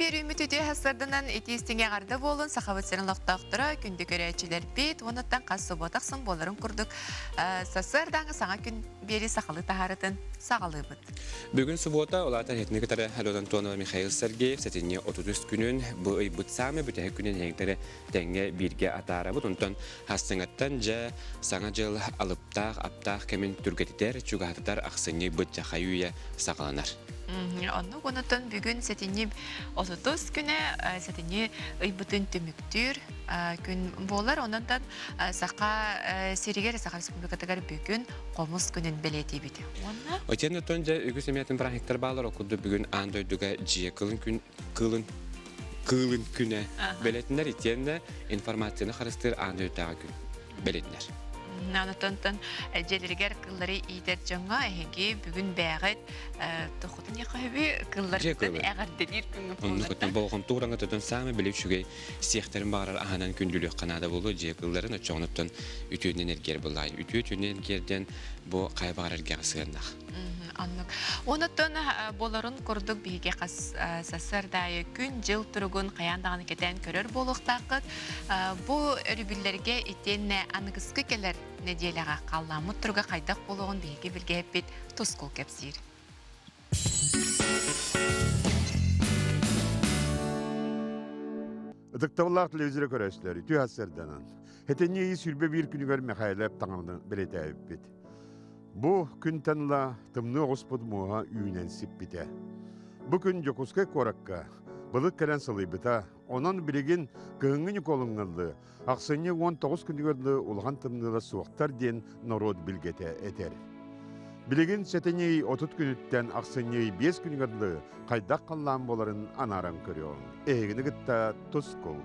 bir ümit ödüğü hasardanan eti istenge garda bolun, sahavatserin laqtaqtıra, günde göreyçiler bit, onattan qası botaksın boların kurduk. Sasardan sana gün beri sakalı taharatın sağalı bıt. Bugün subota olatan etnik tara Halil Antonov Mikhail Sergeyev setini 33 günün bu ay butsami bu tek günün yengleri denge birge atara bu ondan hastangattan ja sana jıl alıptaq aptaq kemin türgetiter çugatar aksını bu jahayuya saqlanar. Onu konutun bugün setini 30 güne setini bütün tümüktür gün bolar ondan saqa seriger saqa respublikadagar bugün qomus günün belediye biti. Ona Ötende tonca ügüsemiyetin bir hektar bağlar okudu bugün andoyduga jiye kılın güne beletler itiyende informasyonu karıştır andoyduga gün beletler. Nanıtın jeleriger kılları iyidir canğa ehegi bugün bəğət toxutun yaxabi kıllardan əğərdelir günü. Onu kötü boğum tuğranga tutun sami bilip şüge siyahtarın bağırar ahanan gündülük kanada bolu jiye kılların açığınıtın ütüğünden erger bulay. Ütüğünden ergerden bu kaybağarar gağısığındak. Anlık. Onutun boların kurduk bihige qas sasırdayı gün jıl turugun qayandağını keten körür boluqtaqıt. Bu örübüllerge iten anıgıskı keler nediyelağa qallamı turuga qaydaq boluğun bihige bilge hepit tuskul kepsir. Dıktavallaq televizyon köreşleri, tüy hasardanan. Hetenyeyi sürbe bir günü görme hayalep tanımını belete bit. Bu güntenla tımны Господь muha üynensip bite. Bu gün Jokuska korakka, balık kelen salıybıta, onun birigin kığıngını kolungalı, aksanya 19 günü gördü ulğan tımныla suaqtar den narod bilgete eter. Biligin setenyeyi 30 günütten aksanyeyi 5 günü gördü, kaydak kallan boların anaran körüyor. Eğini gıtta tuskul.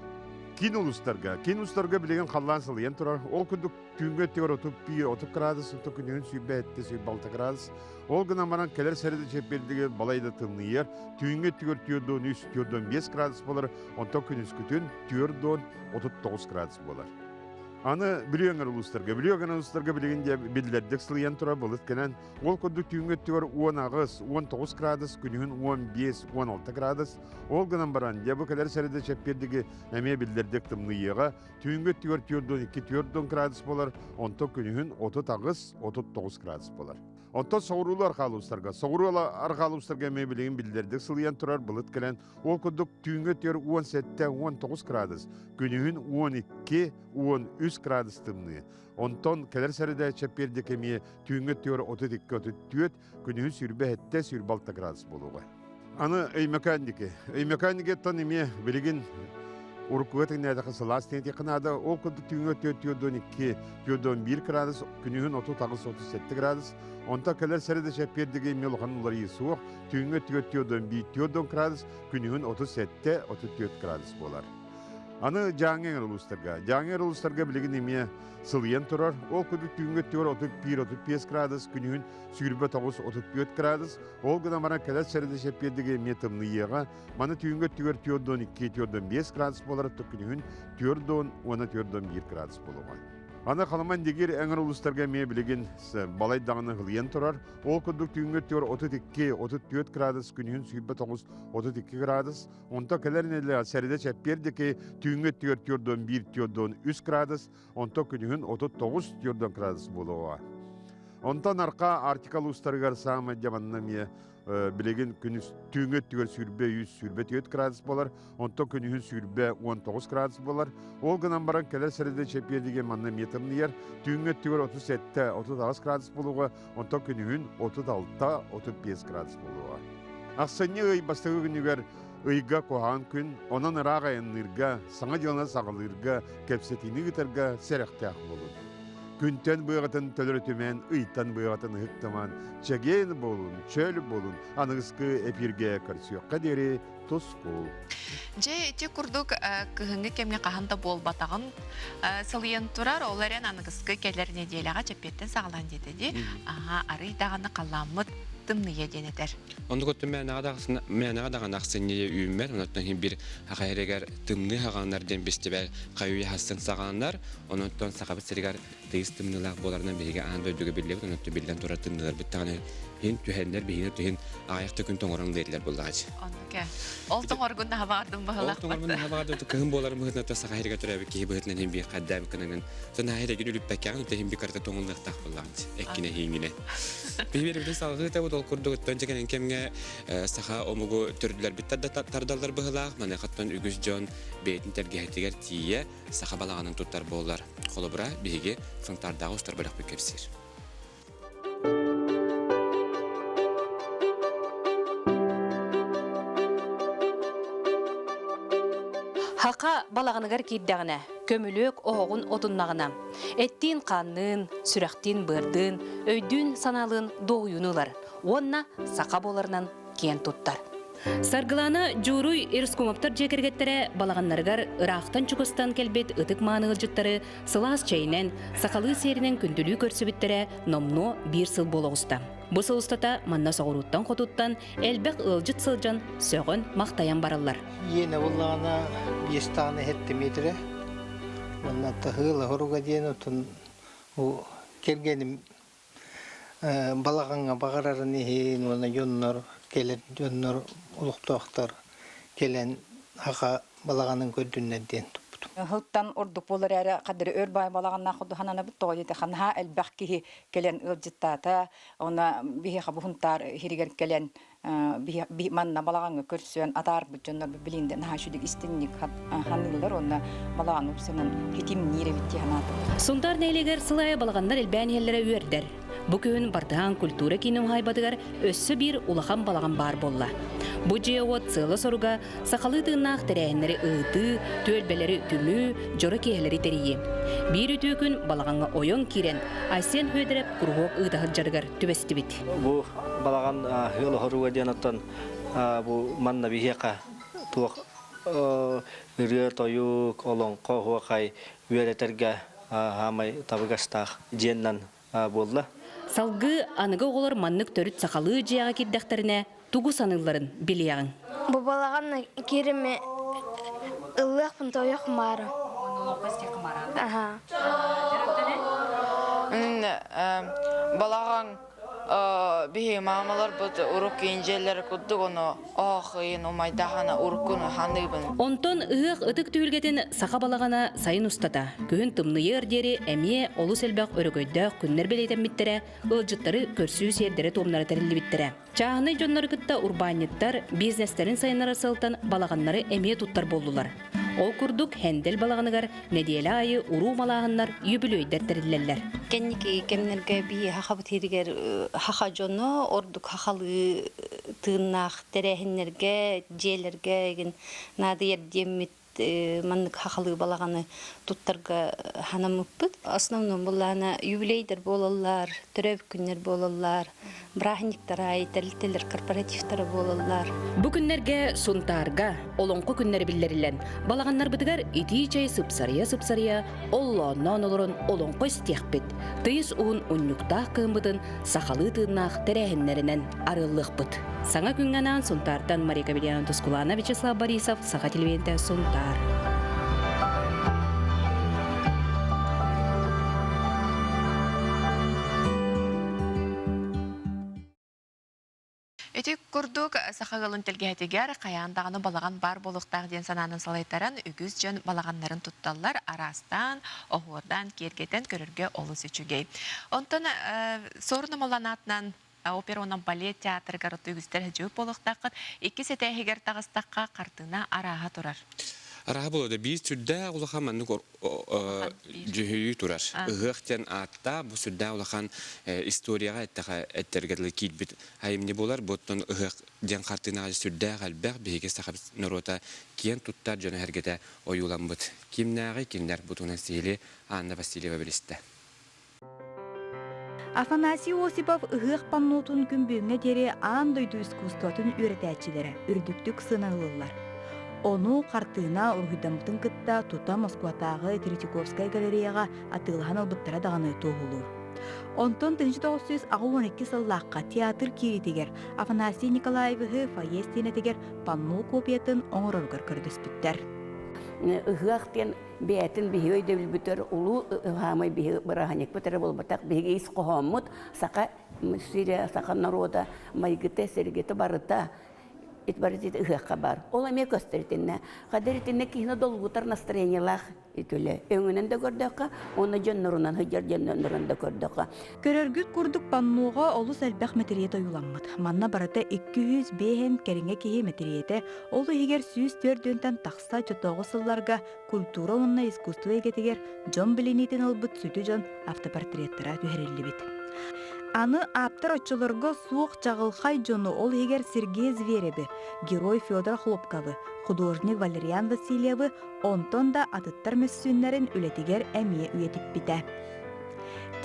Kin uluslarga bilegen kallan salıyan turar. Ol kündük tüngö tiyor 30 gradus, tükünün sübbe etti sübbe 6 gradus. Ol gına maran keler seride çepberdige balayda tımnıyar. Tüngö tiyor tiyordon üst tiyordon 5 gradus bolar. Onta künüz kütün tiyordon 39 gradus bolar. Anı biliyorlar uluslarga bilegen diye bildirdik salıyan turar balıt gelen. Ol kündük tüngö tiyor 10 ağız, 19 gradus, künühün 15, 16 gradus. Ol gına maran diye bu keler seride çepberdige Eme bildirdik tımnıyığa, tüyüngö tiyordon 2 tiyordon gradus bolar, onto künühün 30 ağız, 39 gradus bolar. Onto soğurulu arkalı ustarga eme bilgin bildirdik sılayan turar bılıt gelen, ol kuduk tüyüngö tiyor 17, 19 gradus, künühün 12, 13 gradus tımnıyı. Onton keler seride çepberdik eme tüyüngö tiyor 32, 34, künühün sürbe hette sürbe 6 gradus boluğa. Anı mekanike tan eme bilgin Urkuatın nədəxə sılastın yakınada o kuduk tiyordon 2, tiyordon 1 gradus, günühün 30-37 gradus. Onta keler seride çepberdige melğanları soğuk, tiyordon 1, tiyordon gradus, günühün 37-34 gradus bolar. Anı Canger uluslarga bilgin eme sılayan turar. Ol kuduk tiyor 31-35 gradus, günühün sürbe 9-34 gradus. Ol gına bana keler seride çepberdige eme tımnıyığa, bana tiyordon 2, tiyordon 5 gradus bolar, günühün tiyordon 1 gradus bolar. Ana kalaman digir enger uluslarga me bilgin balay dağını hılyan turar. Ol kuduk tiyor 32-34 gradus, günühün sürbe 9-32 gradus. Onta keler nedle seride çepberdeki tiyordon 1, tiyordon 3 gradus. Onta günühün 39 tiyordon gradus buluğa. Ontan arka artikal uluslargar sağma jamanına me bilgin günüs tiyor sürbe 100, sürbe 4 gradus bolar. Onta günühün sürbe 19 gradus bolar. Ol gınan baran keler seride çepberdige manna metamını yer. Tiyor 37-36 gradus buluğa. Onta günühün 36-35 gradus buluğa. Aksanya ıy bastığı günüger ıyga kohan gün, onun rağayanırga, sana yılına sağılırga, kepsetini gitarga serektağ bolun. Günten bıyığıtın tölürtümen, ıytan bıyığıtın hıktaman, çegen bolun, çöl bolun, anıgıskı epirge karşıyok kaderi, toskul. Eti kurduk kıhıngı kemge qahanda bol batağın sılayan turar, olaren anıgıskı keler nediyelağa çepbetten sağlan dedi. Arı dağını qallamıt tımnıya denedir. Onu kötü mena dağın aksaniye üyümler, ondan bir haqayregar tımны haqanlardan bestebel qayuya hassan sağanlar, ondan saqabı serigar teis tımnılaq bolarından biriga andoyduga birlebit, ondan bilden turar tımnılar bir tane Ин түһәннәр бейнер түһин аяқты күн тоңорын дейдилер буллаач. Онке. Ол тоңоргунда хабардым Ол бахалак. тоңорын хабарды кыһын болар мыһытна таса хайрга төрәбе ки быһытнан хим би каддам кынын. Сон хайрга гүлүп баккан тем би карта тоңунлык так буллаач. Эккине хиңине. Бибер бир салгы та бул курдук төнчеген кемге саха омугу төрдүлөр биттер тардалдар быһылаак мана хаттан үгүс жон бейтин тергеһетигер тие саха балаганын туттар боллар. Холобра биге фронтардагы устар барак бекепсир. Хака балағыныгар кейддағына, көмілік оғын отыннағына, әттен қаннын, сүрәқтен бұрдын, өйдін саналын доғыюнылар, онна сақа боларынан кен тұттар. Саргыланы журуй ирскумаптар жекергеттері балағаннарғар ырақтан чүкістан келбет ұтық маңығыл жұттары сылас чайнен, сақалы серінен күнділі көрсібіттері номно бір сыл болуғыста. Бұл сылыстата манна соғыруттан қотуттан әлбәқ ылжыт сылжан сөғін мақтаян баралар. Ені болағына естағаны хетті метрі. Онна тағылы ғыруға дейін ұтын келгенім балағанға бағарарын ехейін, оны жоннор, келен жоннор, ұлықтақтар, келен хақа балағанын көрдіннен дейін тұппыдым. Хылттан ордук болар әрі қадыры өр бай балағанна құды хананы бұт тоғы деті қанға әлбәқ кейі келен ұлжыттата, оны бейі қабығынтар херігер келен манна балағанға көрсуен атар бұт жонлар білінден хашудық істеннік ханылар, оны балаған ұпсының хетим нейре бітті ханаты. Сондар нейлегер сылайы балағандар әлбән еллері өрдер. Бұ күйін бардыған культура кейінің хайбадығар өссі бір улахан балаған бар болла. Бұ жеуот сылы соруға сақалы тыңнақ тәрәйінлері ұйты, төлбелері түмі, жоры кейлері тәрейі. Bir ütüğün balağanға ойон кирен, айсен хөйдіріп күрғоқ ұйдағыр жарығар түбесті біт. Бұ балаған ғылы ғыруға дейін оттан бұ манна бейеқа туақ үрі тойук, олың қоғуақай өретерге хамай табығастақ жиеннан болды. Салғы анығы олар маннық төріт сақалы жияға кеддәқтеріне тугу саныларын білияғын. Бұ балаған кереме ұлық пын тойық мары. Балаған бихи мамалар бұд ұрук инжелер күдді оны ағын умайдағана ұруккуны ханыбын. Онтон ұғық ұтық түйілгетін сақа балағана сайын ұстата. Күйін тымныя өрдері әмие олу сәлбәқ өрігөйді күннер белейтен біттірі, ұлжыттары көрсүү сердері томнары тәрілі біттірі. Чағыны жонлары күтті урбаниттар бизнестерін сайынары сылтан балағанлары әмие тұттар болдылар. Ол күрдік хәндел балағаныгар неделі айы уру малағынлар юбілөйдер тәрілелер. Кенники кемнерге бии хақабы терігер хақа жону, ордық хақалы тыңнақ тәрәхінлерге, жейлерге, нады ердемет маннык хақалы балағаны туттарға ханамыппыд. Основном болағына юбилейдер болалар, түрәб күннер болалар, брахниктар ай, тәрілтелер корпоративтары болалар. Бұ күннерге сұнтарға, олонқы күннер білдерілен, балағаннар бұдығар ити чай сыпсария, олланнан олырын олонқы стеқпет. Тыйыз уын ұннюктақ кымбыдын сақалы тыңнақ тәрәхінлерінен арылық бұд. Саңа күнганан сұнтардан Мария Кабельян Тускулана Вячеслав Борисов, Сақа телевенті сұнтар. Өтік күрдік сақағылын тілгетігер қаяндағыны балаған бар болуқтақ ден сананын салайтаран үгіз жөн балағанларын тұтталар арастан, оғырдан, кергетен көрірге олы сөчугей. Онтан сорыны моланатынан оперонан балет театр гарыты үгіздер жүп болуқтақын, екі сетәйгер тағыстаққа қартына араға тұрар. Араға болады, біз сүрді ұлыға манның жүхүйі тұрар. Үғықтен атта бұл сүрді ұлыған историяға әттергерлі кейтбіт айымне болар. Бұттың үғық ден қартына сүрді ғалбәқ бейге сақап нұрота кен тұттар жөні әргеті ойулан бұд. Кемнәғі кемдер бұтыңын сейлі Анна Васильева білісті. Афанасий Осипов ұғық паннотын күмбіңе дере андойду искусствотын үйретәтчілері, үрдіктік сынағылылар. Оны қартына ұрғыдамтың кітта тұта Москватағы Третьяковская галереяға атылған албыттара дағаны тоғылу. Онтон 1912 сыллаққа театр керетегер Афанасий Николаевығы фойестенетегер панну копиятын оңырырғыр көрдіспіттер. ыгыактен бәтин биһи өйдөбүл бүтөр улуу хамай биһи бараханик бүтөр болбатак биһи ис кохоммут сака сирия сака народа майгыте сергете барыта итбарит ыгыакка бар. Ол эме көстөртүнне. Кадертинне кийине долгутар настроениялах итүле. Өңүнөн да көрдөкка, оны жоннорунан хыжар жоннорунан да көрдөкка. Көрөргүт курдук паннууга олус элбэх материета уюламмыт. Манна барата 200 бэхен кериңе кихи материете, олу хигер сүүс төрдүнтен тахса чотоғы сылларга культура онна искусство эгетигер жон билинитин ылбыт сүтү жон автопортреттера түһэриллибит. Аны аптар очолорго суық чағылхай жону ол егер Сергей Звереві, герой Федор Хлопковы, художник Валериан Васильевы, онтон да атыттар мүссүннерин үлетигер әмие үйетіп біті.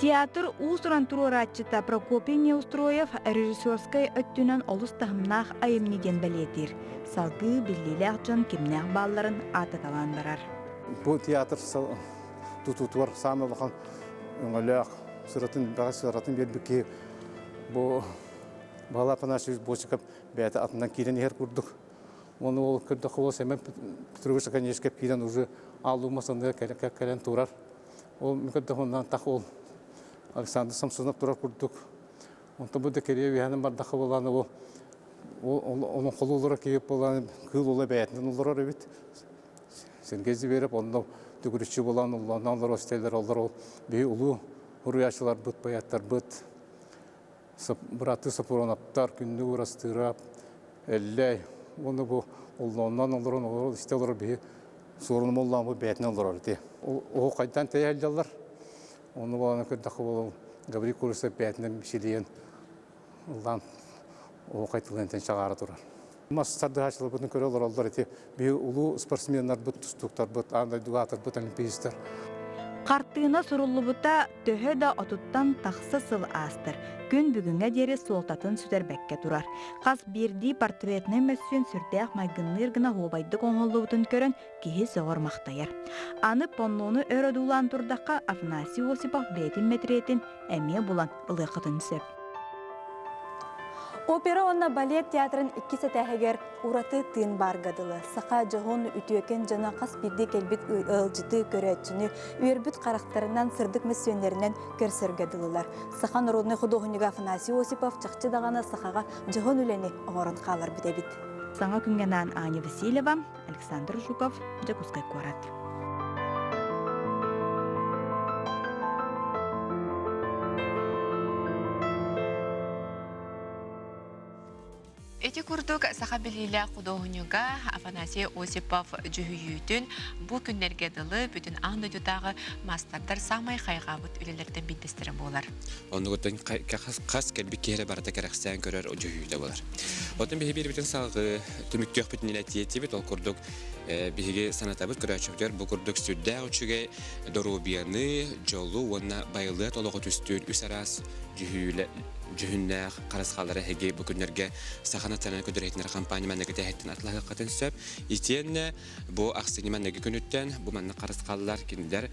Театр усуран туруратчыта Прокопий Неустроев режиссерской өттүнөн олус тахымнах айымниген балетир. Салгы биллилях жон кимнях балларын ататалан барар. Бу театр тутутуар самы бахан өңөлөк сыратын сыратын бербекке бу бала панашыз босикап бәте атынан кирен ер курдук. Оны ол кырдык ол семен Петрович Канешкеп кирен уже алумасында кален турар. Ол микрофондан так ол Александр Самсонов турар курдук. Онта бу декере яны бар дахыланы ол onun kolları kiyip olan kıl ola bəyətinin olur evet. Sen gezi verip ondan tükürüşçü olan onlar hosteller olur o bir ulu hurriyaçılar bıt bayatlar bıt. Bıratı sapuranaptar günlü uğrastırap elle onu bu ondan olur işte olur bir sorunum olan bu bəyətinin olur diye. O kaydan teyeldiler. Onu bana kırdık o Gabriel Kursa bəyətinin bir şey diyen ondan o kayıtlılarından çağırı durar. Masada haşlı bunu görüyorlar oldular eti. Bir ulu sportsmenler bu tutuklar bu anda duatlar bu olimpiyistler. Kartığına sorullubuta töhö da otuttan taqsa sıl astır. Gün bugüne deri soltatın süterbekke durar. Qas birdi portretine mössün sürdäq maygınlır gına hobaydık oňullubutun körön kihi soğur maqtayar. Anı ponnuğunu örö dulan turdaqqa Afnasiy Osipov betin metretin ämiye bulan ılıqıtın söp. Opera onna ballet teatrın iki setəhəgər uratı tığın bargadılı. Saqa johon ütüyöken jana qas birdi kelbit ılcıtı körətçini üyerbüt qarakterından sırdık misyonlerinden körsörgədilılar. Saqa Народный художник Афанасий Осипов çaqçı dağana saqağa johon üleni oğorun qalır bitebit. Sağa küngenan Anya Vasilyeva, Александр Жуков, Jakutskay Korat. Эти курдук сахабилиле художника Афанасий Осипов жүһүйүтүн бу күннерге дылы бүтүн аңды жутагы мастардар самай хайгабыт үлелерден биттестире болар. Ондугутан кас келбиккере барата керексен көрөр жүһүйүтө болар. Отун бир бүтүн салгы түмүктөк бүтүн илетиетибит ол курдук биһиги санатабыт көрөчүктөр бу курдук сүддө учуге доробияны жолу онна байлы толого түстүн үсарас жүһүннәх карасгалары хеге бу күннерге сахана танан көдөрөйтнер компания маннеге тәһеттен атлага катын сөп итенне бу аксыны маннеге күнүттен бу манны карасгаллар киндер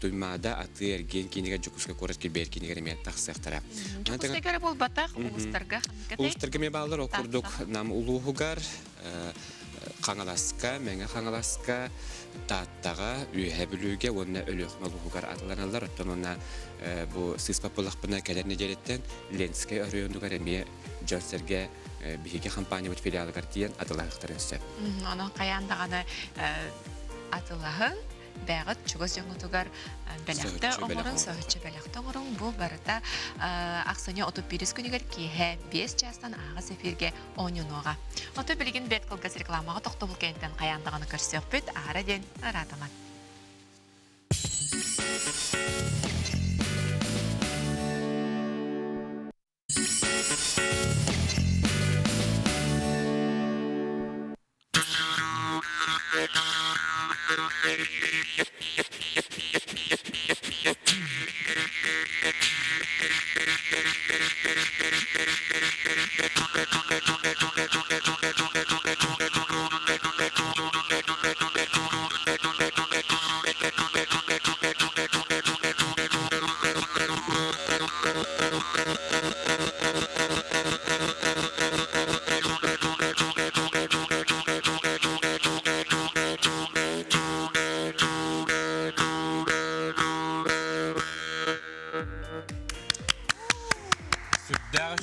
туймада аты эрген кинеге жукуска коратки беркинеге мет таксактара. Жукускага бол батак улустарга. Улустарга ме балдар окурдук нам улуугар Қаңаласка, мәңе қаңаласка таттаға үйе бүлуге онна өліқмалуғығар атыланалар. Оттан онна бұл сыспапылықпына кәлеріне жереттен Ленскай өрейондығар әме жөнсерге бігі компания бұд филиалығар дейін атылағықтарын сөп. Оның қаяндағаны атылағы бәғыт чүгіз жоңғытығар бәліқті оңырын, сөйтші бәліқті оңырын бұл барыта ақсыне 31 күнігер кейе 5 частан ағыз эфирге ойнуға. Оты білген бәт қылғыз рекламаға тоқты бұл кәйінден қаяндағаны көрсек бүт ары ден аратаман.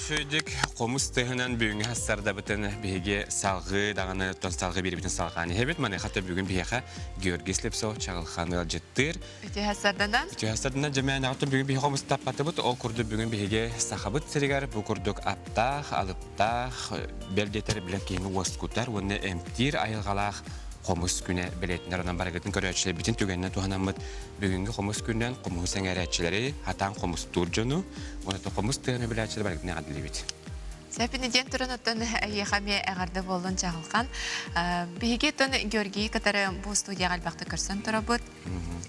сөйдік қомыс тыһынан бүгінгі хастарда бітін біге салғы дағаны тон салғы бері бітін салғаны хебет маны хатта бүгін біге Георгий Слепцов чағылханы жыттыр. Үте хастарданан? Үте хастарданан жамайан ағыттын бүгін біге қомыс таппаты бұд, ол күрді бүгін біге сақабыт сірігер, бұл күрдік аптақ, алыптақ, белдетер білек кейіні оскутар, оны әмтир айылғалақ қомыс күні білетіндер онан барағытын көрәтшілер бітін түгенінен туғанамыд бүгінгі қомыс күнінен қомыс әңәрәтшілері хатан қомыс туржыну, онаты қомыс тұғыны біләтшілер барағытын әғадылы бет. Сәпінеден тұрын оттын әйеқаме әғарды болын чағылған. Бейге тұн Георгий катары бұл студия қалбақты көрсін тұры бұд.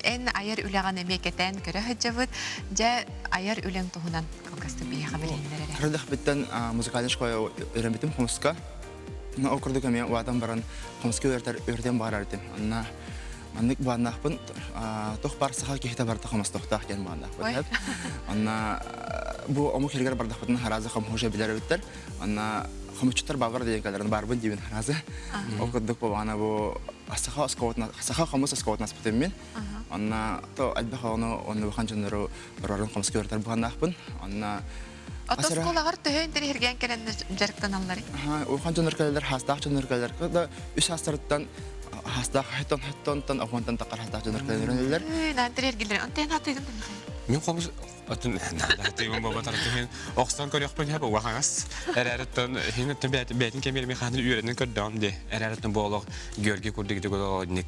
Ән айыр үліған әмекетен көрі хүджі бұд. Жа айыр үлің тұғынан қалқасты бейеқа білейіндер әрі. Құрдық біттен музыкалын шқоя өренбетім қомысқа. Окурдук эме уатан баран комске өрден барар дем. Анна маннык бааннахпын тох бар саха кехте барта комс тохтах ген бааннахпын. Анна бу ому хергер бардахпын харазы хам хоже билер биттер. Анна хамчтар багар деген каларын барбын дибин харазы. Окурдук баана бу саха скотна саха комс скотна спетмен. Анна то албаханы оны ханчыныры барарын комске өрдер бааннахпын. Анна Отос колағар түйін дәрі ерген кәлін жарықтан аллары? Оған жоныр кәлілер, хастақ жоныр кәлілер. Үш хастарыттан хастақ хеттон оғантан тақар хастақ жоныр кәлілер. Нәндір ергелер, онтайын хатыйдың дәмді? Мен қомыз Natayım baba tarafından oxsan körüyor ben hep vaxas. Erarıttan hinattan beytin kemerimi xanır üyrenin kördüm de. Erarıttan bu olaq görge kurduk da godik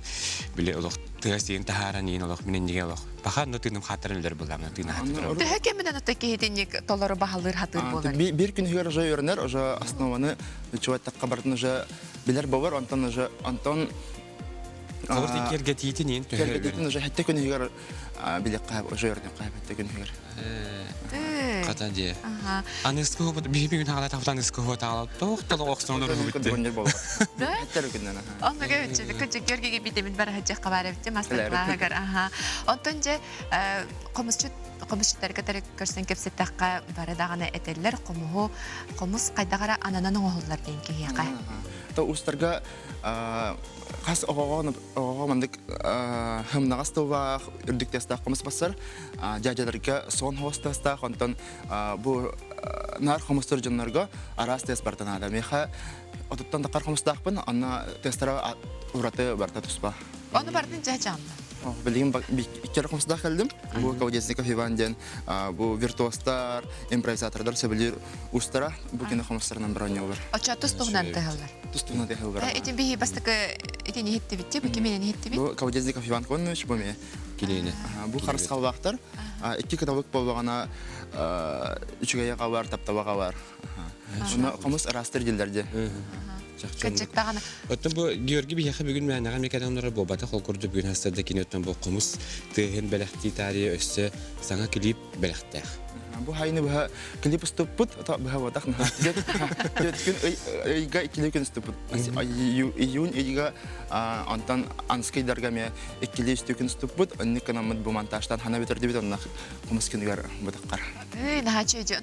bile olaq təsiyin taharaniyin olaq minendige olaq. Baxan notynum xatırlar bulam notyna hatırlar. Daha kemeden otaki hedinlik doları bahalır hatır bolar. Bir gün hüger oja öğrenir oja основаны çuvatta qabartın oja biler bolar Anton Olur dikerge tiyitinin. Kergetin oja hatta gün hüger bilek qab oja öğrenir qab hatta gün hüger. Qatan diye. Anıskı hop bir gün hala taftan anıskı hop hala toxtalı oxsan olur bitti. Hatta günden aha. Onu göçtü. Küçük görge gibi demin bara hacı qabarı bitti masterlar agar aha. Ontonca komuşçular kadar görsen kepse takka bara dağına eteller komus qaydagara ananın oğullar deyin ki yaqa. Ta ustarga Kas oğamandık hem nağastı var ürdük testa komus basar. Jajalarga son hostasta kontan bu nar komustur canlarga aras test bartan adam. Meha otuttan takar komus takpın anna testara uğratı barta tuspa. Onu bardan jajanlı. Bildiğim iki kere komşuda kaldım. Bu Kavceznika Fivan'den bu virtuoslar, improvizatörler sebebiyle ustara bugün komşularından bir oynuyor. Açı tustuğundan tehirler. Tustuğundan tehirler. Etin bir bastık etin hitti bitti. Bu kimin hitti bitti? Bu Kavceznika Fivan konmuş bu mu? Kilini. Bu karıskal vaktar. İki kitabık bolağına üçüge var, taptava var. Şuna komşu arastır dillerce. Otten bu Georgi bir yakın bugün ben nağam mekanlara bu batı hol kurdu bugün hastada kinyotten bu komus tehen belahti tarihi üstü sana klip belahti. Bu hayni bu klip stuput atau bu watak nah. Jadi iga ikili kun stuput. Iyun iga antan anski dargamya ikili stupun stuput. Ini kenamat bu montajdan hana bitirdi bit onnak komus kingar batakar. Nah çöce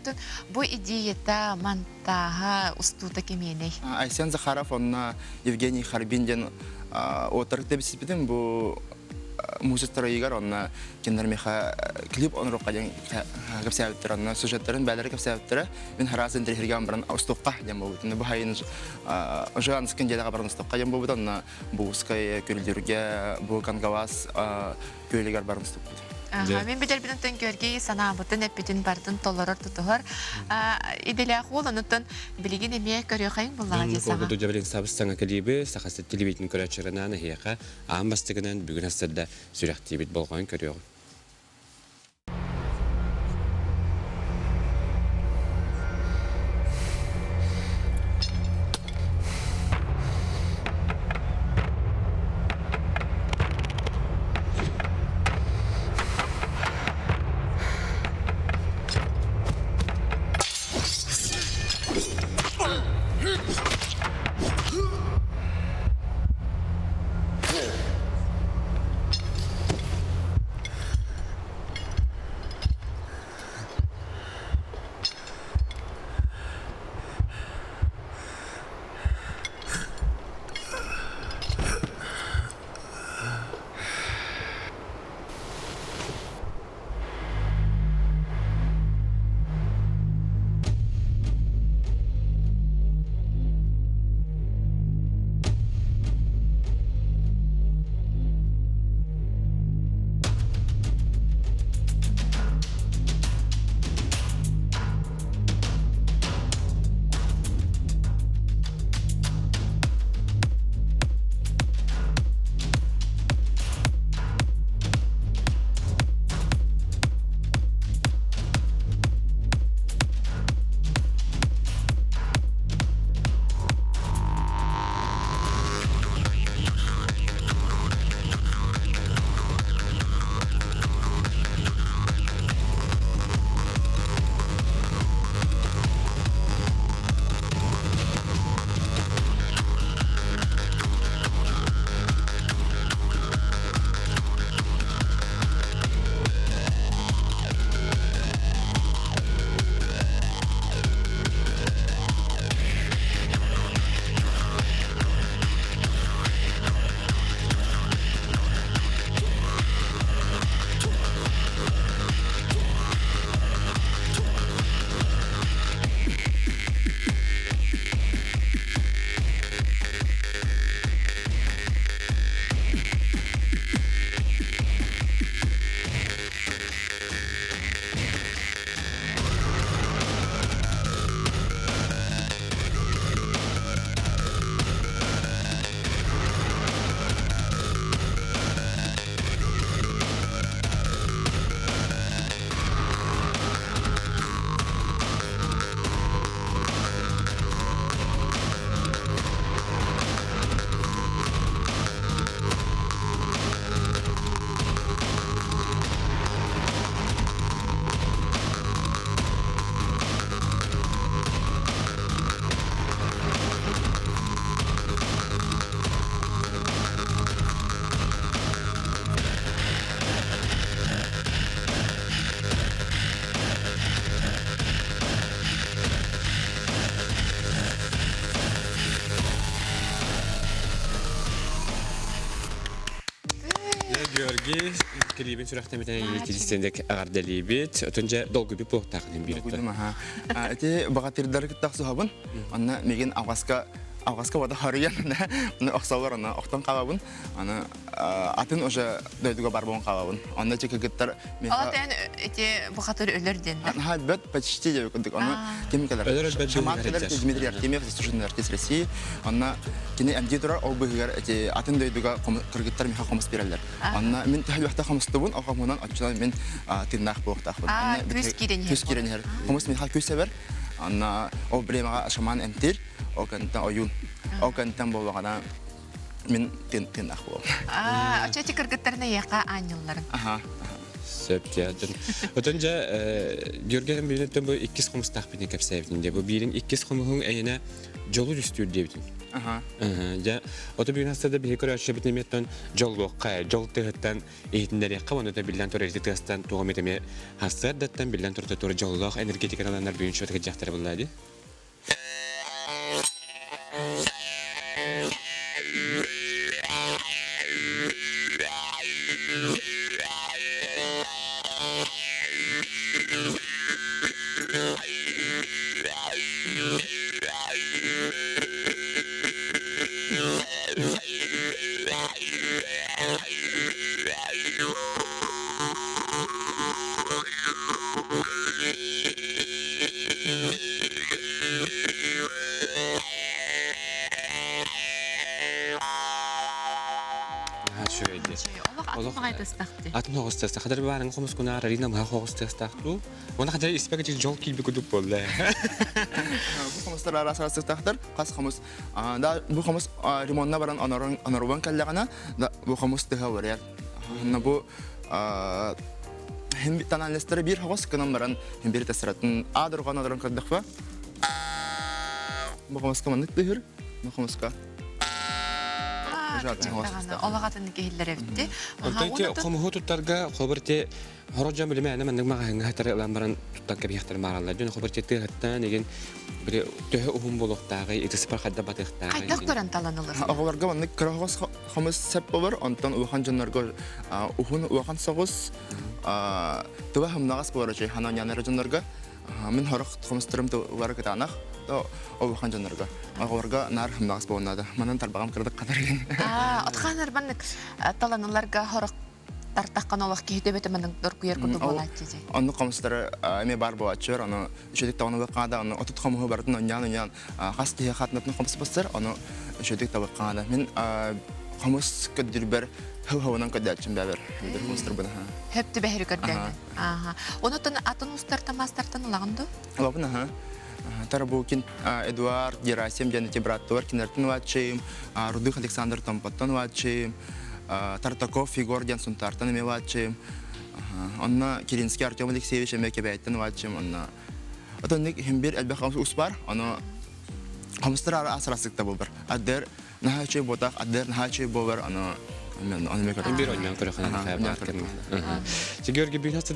bu ideyata montaha ustuta kimene. Aysen Zakharov onna Evgeniy Kharbin'den otarıkta bisiptim bu müzistra yigar onna kenarmeha klip onu rokajan kapsayıptır onna sujetlerin belirli kapsayıptır. Ben harasen terhirgan baran ustuqa jam bu. Bu hayın ojan skinjeda baran ustuqa jam bu onna bu skay köylürge bu kangavas köylüger baran ustuqa. Мен бедер бинтен көргей санабытын эппитин бардын толорор тутугар. Иделя холонутун билигин эме көрөйхайын буллага десага. Бұл жабылен сабыстаңа клибі сақасы телевиден көрәтшірінаны хияқа амбастығынан бүгін астырда сүрәқтебет болған көрөйгін. Георгий, клибин сүрәхтәмәтән итистендек агардалибит. Отынча долгы бит плохтагын бирде. Эти богатырьдар кыттак сухабын. Анна меген Авгаска вада харыян, аны аксалар аны актан кабабын, аны атын уже дойдуга барбон кабабын. Анда чеке гыттар мен. Алатан эти богатыр өлөрден. Ха, бет почти деп кындык. Аны кемикалар. Шаматлар, Дмитрий Артемьев, заслуженный артист России. Аны кине амди турар ол быгар эти атын дойдуга кыргыттар меха комус бирәләр. Аны мен тәһәбәхтә комустыбын, акымнан ачыдан мен тирнах булактахбын. Аны күз киренер. Комус меха күсәбер. Аны ол бремага шаман эмтир. Окантан oyun. Окантан болғана мен тен ақбол. Очети кыргыттарына яқа аньылларын. Сөптядын. Отынжа Георгием билеттен бу 2 комус тахпини кепсәбинде. Бу бирин 2 комуң әйенә жолу үстүр дебитин. Ja, ото бүгүн хастада бир көрөчү битметтен жолгокка, жол тыгыттан эйтиндер якка, да билен төрөжү тыгыстан тугуметеме хастадаттан билен төртө жоллок энергетикалардан бүгүн шөтө жактар булады. Атын хоғыстырса, қадар барын қомыз күні арарина мұға хоғыстырстақту. Оны қадар испекачи жол келбі күдіп болды. Бұл қомыстар арасырастықтақтыр, қас қомыз. Бұл қомыз ремонтына баран анарубан кәлліғана, бұл қомыз тұға өрер. Бұл таналестері бір хоғыз күнін баран бір тәсіратын адырған қырдық ба. Бұл қомызға маңдық тұғыр, бұл қомызға. Олағатын кейлер әвітті. Онтайте қомығы тұттарға қобырте хорожан біліме әні мәндің мағайынға хайтары ұланбаран тұттан кәбияқтар маралар. Жөні қобырте тұғыттан еген бір төхі ұғым болуқтағы, етісіпар қадда батықтағы. Қайдақ көрін таланылыр? Оғыларға мәндің күрағыз қомыз сәп болыр, онтан ұған жонларға ұғын ұған соғыз тұға хымнағыз болар жай ханан янары жонларға. Мен хорық қомыстырымды ұлары кітанақ. Оған жонларға. Оғыларға нар хымнағыз болынады. Манан тарбағам кірдік қадарген. Отқаныр банық таланыларға хорық тартаққан олақ кейді беті мәнің дұрқүйер күнді болады деді. Оны қомыстары әме бар бұл атшыр. Оны үшедік тауыны бұққанда, оны отыт қомығы бардың ұнyan қас кейі қатынатын қомыс бастыр. Оны үшедік тауы бұққанда. Мен қомыс көддір бір хыл-хауынан көддәтшін бәбір. Қомыстыр бұны. Хөпті бәхірі көрдәді. Оны атын ұстартан мастартан ұлағынды? Ұлағын, Тарабукин, Эдуард, Герасим, Джанети Братовар, Кинертин Ватчим, Рудых Александр Томпаттон Ватчим, Тартаков, Егор Дянсун Тартан Ватчим, Анна Киринский Артем Алексеевич Мекебайтен Ватчим, Анна. Это ник химбир Эльбехам Успар, Анна Хамстер Асрасик Табубер, Адер Нахачи Ботах, Адер Нахачи Бовер, Анна. Bir oyundan körəxananı xəbərkən. Gеоргий бүгін hasta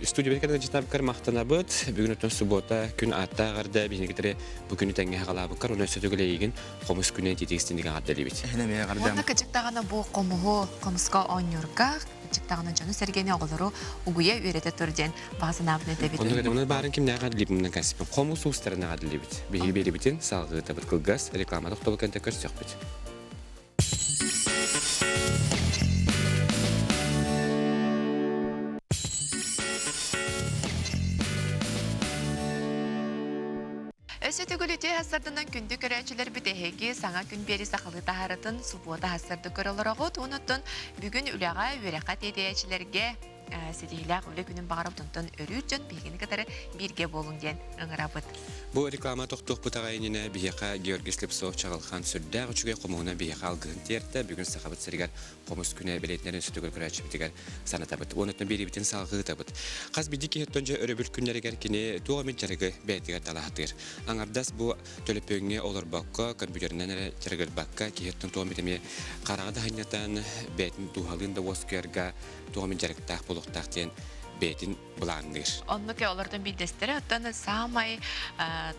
stüdiyaya qədər citab kar maqtana bud. Bugün ötən subota gün atda qarda bihnigitəri bugün tənə qalabı kar onu sötügüləyigin qomus günə tetikstindiga qaddalibit. Əhləməyə qardam. Onda kəcikdağına bu qomuğu qomuska oynurqa, kəcikdağına canı sərgəni oğuluru uğuya öyrətə tördən bazı nabını debit. Onda qədər onu barın kim nə qaddalib bundan kəsbin. Qomus ustarına qaddalibit. Bihi belibitin salğı tabıt qılğas reklamada to'bakanta körsəxbit. Өсөтөгөлөте хасардынан күндү көрәчілер бүтәһеге саңа күн бері сақылы тахаратын субуота хасарды көріліріғыт. Онытын бүгін үліға өрәқат едейәчілерге сетейләқ үлі күнін бағарып тұнтын өрір жөн бейгені кітары бірге болың ден ұңырабыд. Бұл реклама тоқтық бұтағайынына бейеқа Георгий Слепцов чағылған сүрдәғ үшіге қомуына бейеқа алғығын терді. Бүгін сақабыт сәргер қомыс күні білетінерін сүтігіл көрәчі бітігер санатабыд. Онытын бері бітін салғығы табыд. Қаз бейдік еттонжа өрі бір күнлерігер кені туғамын жарығы бәйтігер талағатыр. Аңардас бұл төліпөңе олар баққа, компьютерінен әрі жарығыр баққа кейеттің туғаметіме қарағыда хайнатан бәйтін туғалығында оскерға туғамын жарықтақ болуқтақтен бетин буланныр. Оннуке олардан билдестері оттаны самай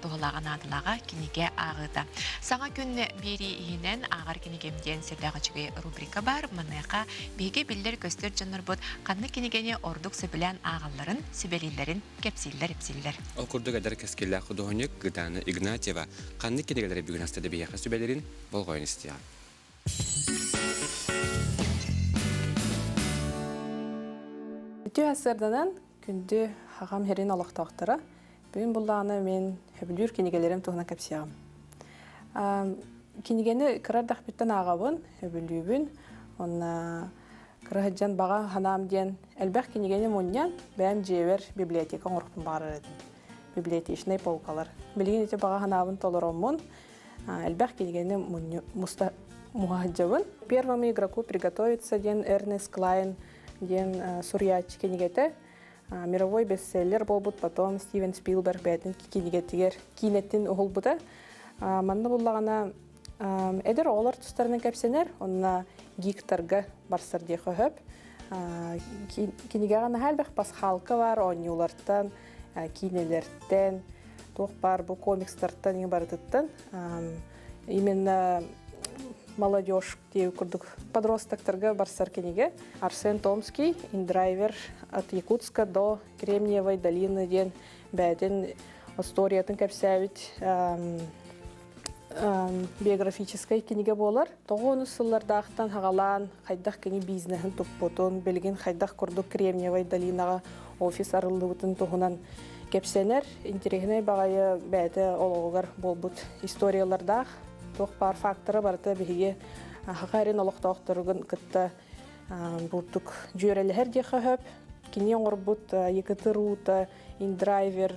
туғылаған адылаға кинеге ағыда. Саңа күн бері иінен ағар кинегемден сірдағычығы рубрика бар. Мұныға бейге білдер көстер жыныр бұд қанны кинегене ордық сөбілен ағаларын, сөбелелерін кепсилдер епсилдер. Ол күрдік әдір кәскелі құдығынек ғыданы Игнатьева қанны кинегелері бүгін астады бейеқі сөбелерін болғойын істиян. Үтü әсірдінен күнді хағам херин алақтақтыра. Бүгін бұллағына мен хөбілір кенегелерім тұғына кәпсияғым. Кенегені кірардақ біттен ағабын, хөбілюбін. Оны кірахыджан баға ханам ден әлбәқ кенегені мұниян бәм жевер библиотека ғұрқпын бағар едім. Библиотечный полкалар. Білген еті баға ханабын толыромын. Әлбәқ кенегені мұста мұғаджабын. Первому игроку приготовиться ден Эрнест Клайн ден Сурьяч кенегеті. Мировой бестселлер болбут, потом Стивен Спилберг бәтін кенегетігер кинеттін ұғыл бұда. Манны бұллағана әдір олар тұстарының кәпсенер, онына гиктарға барсар дей қөп. Кенегеғаны әлбәқ бас халқы бар, онюларттан, кинелерттен, тоқ бар, бұл комикстарттан ең барытыттан. Именно молодежь, где курдук подросток-торга барсар кенеге. Арсен Томский, индрайвер от Якутска до Кремниевой долины ден бәден историятын кәпсәвит биографической кенеге болар. Тоғын сыллардақтан хағалан қайдақ кене бизнесін тұппотын, білген қайдақ курдук Кремниевой долинаға офис арылдығытын тоғынан кәпсәнер. Интерегіне бағайы бәді олығығар болбут историялардақ. Тоқ бар факторы барыты бігі хақарин олықтауқтырығын күтті бұлттық жөрелі де қөп. Кенен ғырбұт, екіті рута, индрайвер,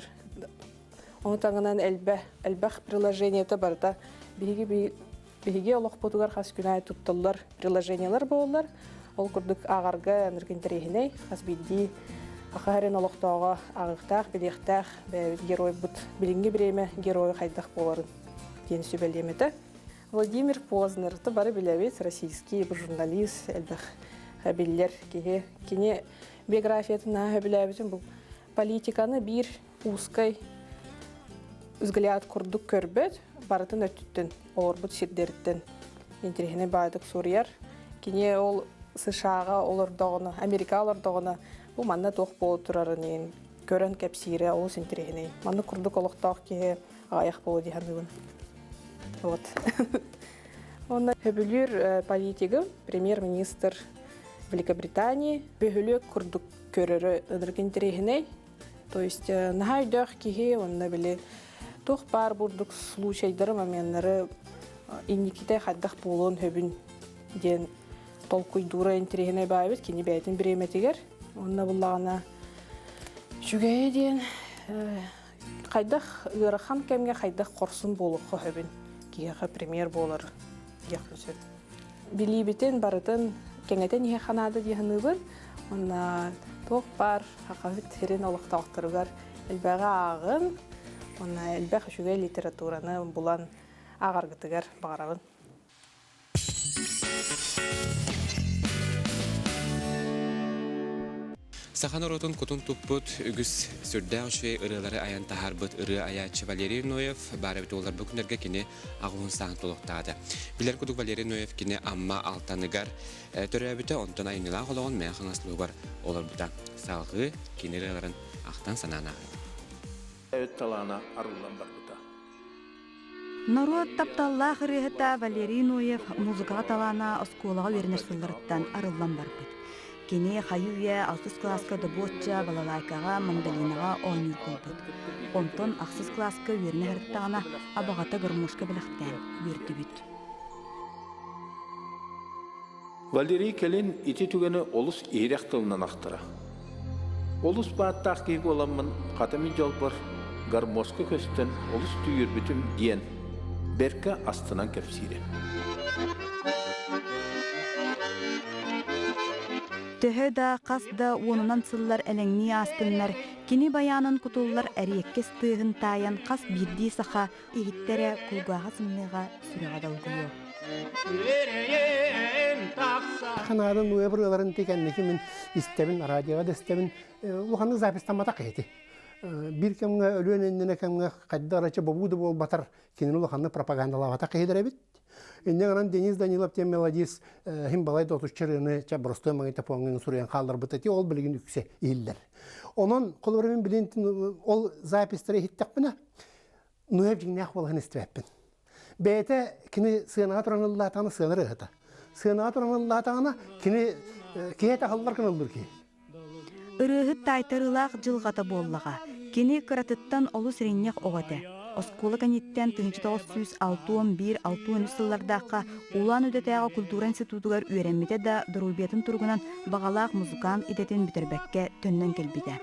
оны таңынан әлбәқ приложениеті барыта. Бігі олық бұтығар қас күнай тұттылар приложениялар болылар. Ол күрдік ағарға нұргентерегіне қас білді хақарин олықтауға ағықтақ, білектақ, герой бұт білінге біреме герой қайдақ боларын. Ден сөбәлеметі. Владимир Познер, это бары біләвет, российский журналист, әлбәқ білдер кене биографиятына біләветім. Бұл политиканы бір узкай взгляд күрдік көрбет, барытын өттіттін, олар бұд сирдеріттін. Ентерегіне байдық сұрияр. Кене ол США-ға, олардағыны, Америка олардағыны, бұл манна тоқ болу тұрарын, көрін кәпсире, ол сентерегіне. Манна күрдік олықтақ ке аяқ болу дейхандығын. Вот. Он хөбүлүр политигы, премьер-министр Великобритании, бөхөлөк курдук көрөрө ыныргентерегиней. То есть нахайдах кихи, он набили тух бар бурдук случайдары моменттары инниките хаддах болон хөбүн ден толкуйдура интерегиней байбыт, кини бәйтин биреметигер. Он набыллагана жүгәе ден қайдах ырахан кемге қайдах корсун болуққа хөбүн. Киеға премьер болар. Билибитен барытын кеңетен еге қанады дейінігін. Онна тоқ бар, хақавит херен олықтауқтырығар әлбәға ағын. Онна әлбәқ үшіге литератураны бұлан ағарғытығар бағарағын. Сахан оротун кутун туппут үгіс сүрдәғ үшвей ырылары аян тахарбыт ыры аячы Валерий Ноев барабит олар бүкіндерге кені ағуын сағын толықтады. Білер күдік Валерий Ноев кені амма алтаныгар төрәбіті онтын айныла қолауын мән қаңаслығы бар олар бұта салғы кені ырыларын ақтан санана. Народ тапталлах ырыхыта Валерий Ноев музыкаға талана осколаға вернерсылырыттан арылан барбыт. Кене хайуя 6 класска доботча балалайкаға мандалинаға ойныр болбыт. Онтон 6 класска верне хырттағына абағата гормошка біліқтен өрді бүт. Валерий келен ити түгені олыс ерек тылынан ақтыра. Олыс бааттақ кейгі оламын қатамын жолбар гармошка көстен олыс түйір бүтім диен берке астынан кәпсире. Төһө да, қас да, онынан сыллар әліңні астынлар, кені баянын кутуллар әреккес тыығын тайын қас бірді сақа егіттері күлгаға сымныға сүріға далгүйо. Kanadın uyabrıların tekenleki min istemin, radyoga da istemin, uhanı zapistamata kayıtı. Bir kemge ölüyen endine kemge kadda araçı babu da bol batar, kenin uhanı propagandalavata kayıdır ebit. Enne ganan Deniz Danilov tem melodis, him balay da otuşçarını, çabrostı mağita poğanın suriyen kaldır bıtati, ol bilgin yükse iller. Onun kolorun bilintin, ol zapistere hittak bina, nuyab jingnak bolğan istebepin. Beyte kini sığınağa turanıllah tanı sığınır ıhıta. Sığınağa turanıllah tanı kini kiyete hallar kınıldır ki. Ырыһыт тайтарылаах жылғата боллаға. Кені кыратыттан олу сиреннех оғате. Оскула канеттен 1961-63 сыллардаққа улан өдетәға культура институтугар үйренмете да дұрубетін тұрғынан бағалақ музыкан идетін бітербәкке төннен келбіде.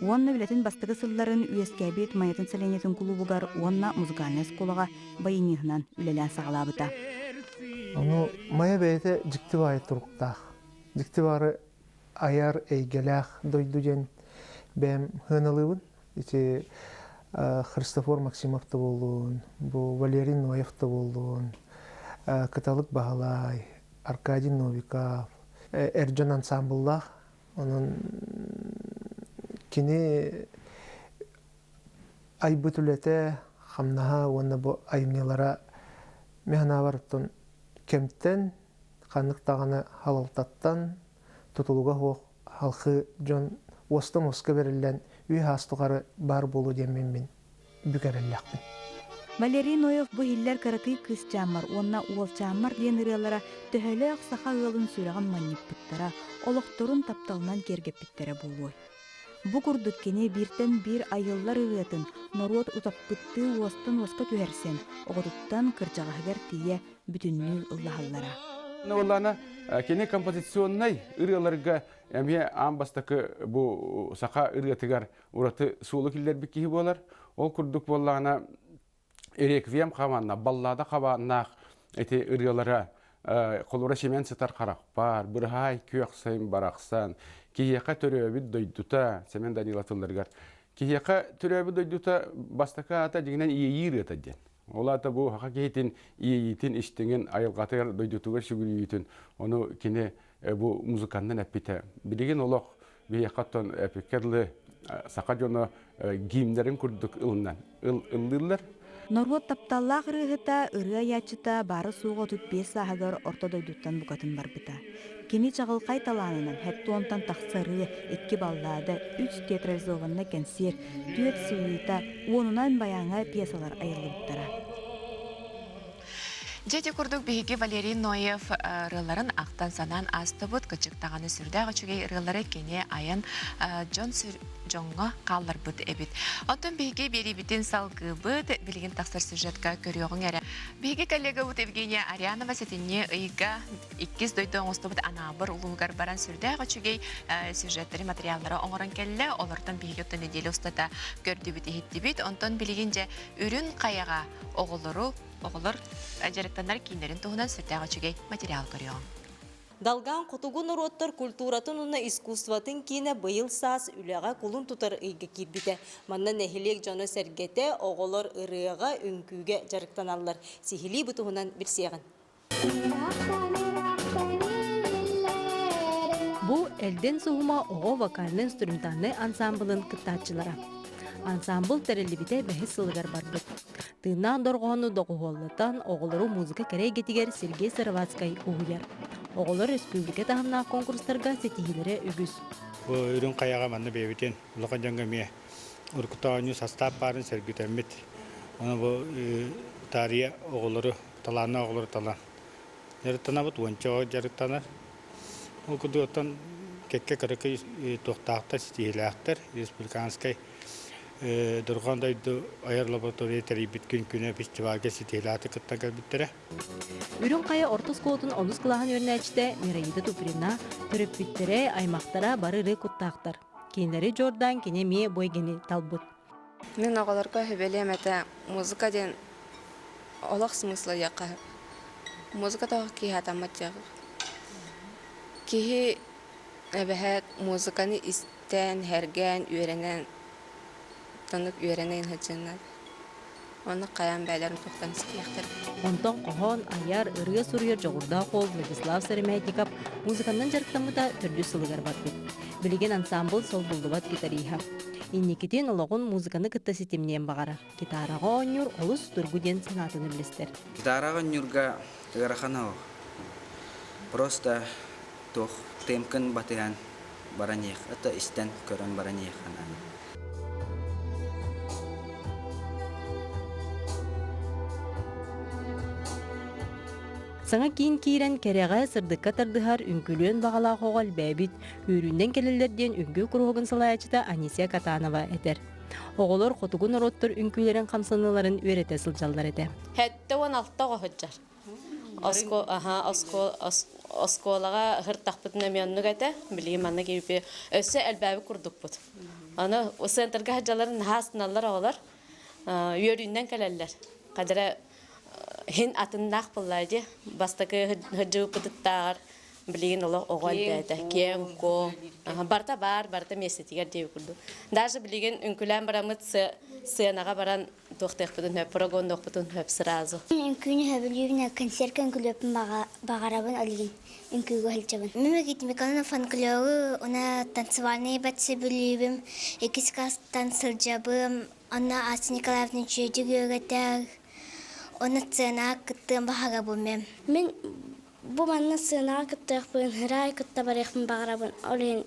Уонна билетін бастығы сылларын үйескәбет майатын сәленетін клубугар уонна музыкальный сколаға байынығынан үлелен сағалабыта. Onu maya beyte jikti bari turukta. Jikti bari ayar eygelах doydujen bem hınalыбын. İçi Христофор Максимов da болуын, bu Валерий Ноев da болуын, Каталык Бағалай, Аркадий Новиков, Эрджон ансамбллах, onun kini ay bütülete hamnaha onu bu ayımnelara mehna varıttın kemtten kanık dağını halaltattan tutuluğa hoq halkı John Weston Moska verilen üy hastuqarı bar bolu demin bükerelləqmin. Валерий Ноев bu hiller karati kız çamar, onna uol çamar diyen ırıyalara töhölöq saxa ığılın sürağın manip pıttara, oloqtorun taptalынан kergep pittere buluy. Bu kurduk kene birten bir ayıllar ığıtın, norot utappıttı uostan uoska tühersen, oğututtan kırcağıgar tiye bütünlüğü ıllahallara. Олана кене композиционный ырыаларга эме амбастакы бу сака ырыатыгар ураты суулу киллер бикки болар. Ол курдук боллана эреквием каманна баллада кабаннах эти ырыалара колора шемен сытар карак бар бырхай күйөк сайын бараксан кияка төрөбүт дойдута Семен Даниловтуларгар кияка төрөбүт дойдута бастака ата дегенен ийирыта ден. Олата бу хака кейтин ийитин иштеген айылгатыр дойдутугар шүгүрүйтүн ону кине бу музыкандан эпите билеген олок бияктан эпикерле сака жоно гимнерин курдук ылынан ылдылар. Норвот тапталлах ырыгыта ырыа ячыта бары суға тут 5 сағагар орта дойдуттан букатын барбыта. Кени чағылқай таланынан хәтті онтан тақсары 2 баллада 3 театрализованна концерт, дуэт сүйіта, онынан баяңа пьесалар айылыбыттара. Жети курдук биһиги Валерий Ноев рыларын ақтан санан астыбыт кычыктаганы сүрдәгы чүгей рылары кене аян Джонга қаллар бұд әбіт. Отын биһиги берибитин салгыбыт билген тақсар сюжетка көріоғын әрі. Биһиги коллега бұд Евгения Арианова сетіне ыйга 2 дойдон остыбыт анабыр улуғар баран сүрдәгы чүгей сюжеттері материаллары оңырын келі, олардан биһиги өтті неделі ұстата көрді біт ехеттібіт. Онтон билгенже үрін қаяға оғылыр жарықтанар кейіндерін тұғынан сүртәғі чүгей материал көріоғын. Далган кутугун уроттор культуратын уна искусстватын кине быйыл саас үлеға кулун тутар ыйга кирбите. Манна нехилек жоно сергете оголор ырыга үңкүүгө жарыктаналлар. Сихили бутугунан бир сегин. Бу элден сугума ого вокальный инструментальный ансамблын кыттачылара. Ансамбл терелибите бәхи сылыгар барбыт. Тыынан дорғону доғуоллатан оғылыру музыка керейгетигер Сергей Сыровацкай уғыяр. Оғылыр республика тағымна конкурстарға сетихилері үгіз. Бұл үрін қаяға манны бейбітен ұлыған жаңға ме ұрқытауыны састап барын сәргітеммет. Оны бұл тария оғылыры таланы оғылыры талан. Жарықтана бұд онча жарықтанар. Ол күді оттан кекке кірікі тоқтақта сетихилі республиканскай Дұрғандайды айар лаборатория тәрейбіт күн-күні фестивальге сетейлаты кыттан кәлбіттері. Үрін қая ортыз қолытын оныз қылаған өрнәчті Мираида Туприна түріппіттері аймақтара барыры құттақтар. Кейінлері Жордан кене ме бойгені талбыт. Мен оғаларға хөбелем әті музыка ден олық смыслы яқа. Музыка тағы кейі атамат яғы. Кейі әбәхәт музыканы істен, әрген, үйренен, танып үйренейін хәджіннәді. Музыка тағы кейі атамат яғы. Кейі әбәхәт музыканы істен, әрген, үйренен, танып үйренейін хәджіннәді. Музыка тағы кейі атамат яғы. Кейі әбәхәт музыканы істен, әрген, үйренен, танып үйренейін хәджіннәді. Оны қаян бәйлерін тоқтан сікияқтыр. Онтон қохон, аяр, ырыя сурьер жоғырда қол Владислав Саремятников музыкандан жарықтамыда түрді сылығар барбыт. Білеген ансамбл сол бұлдыбат гитариха. Инникетен олығын музыканы кытта сетемнен бағара. Гитараға онюр олыс тургуден санатын үлістер. Гитараға онюрға ғарахана о. Просто тоқ темкін батыған баранех. Это истен көрін баранех. Саңа кейін кейрен кәрәға сырдыққа тардығар үңкілен бағала қоғал бәбіт, үйрінден келелерден үңгі күрғығын салайчыда Анисия Катанова әтер. Оғылар қотығын ороттыр үңкілерін қамсаныларын өреті сылжалдар әті. Хәтті 16-та қоғыджар. Осколаға ғыртақ бұтына меннік әті, білейім анна кейіпе өсі әлбәбі күрдік бұт. Аны сентерге хаджаларын хасыналар оғылар, үйерінден келелер. Қадыра Хин атындақ бұллайды, бастықы ғыджы бұдыттағар, білеген олы оғал бәді, кен, ко, барта бар, барта месетігер дейі күрді. Даже білеген үнкілән барамыд сыянаға баран тоқтық бұдын өп, прогондық бұдын өп сыразы. Үнкүйіні хөбілігіне концерткен күлөпін бағарабын алген, үнкүйгі хылчабын. Мен кетімекалына фан-күлөгі, она танцевальный бәтсі білігім, екіскас танцылжабым, она Асы Николаевны чүйді гөгетәг. Оны сцена кыттым бағаға бұлмем. Мен бұл манны сцена кыттық бұлын, ғырай кытта барықпын бағара бұлын. Олен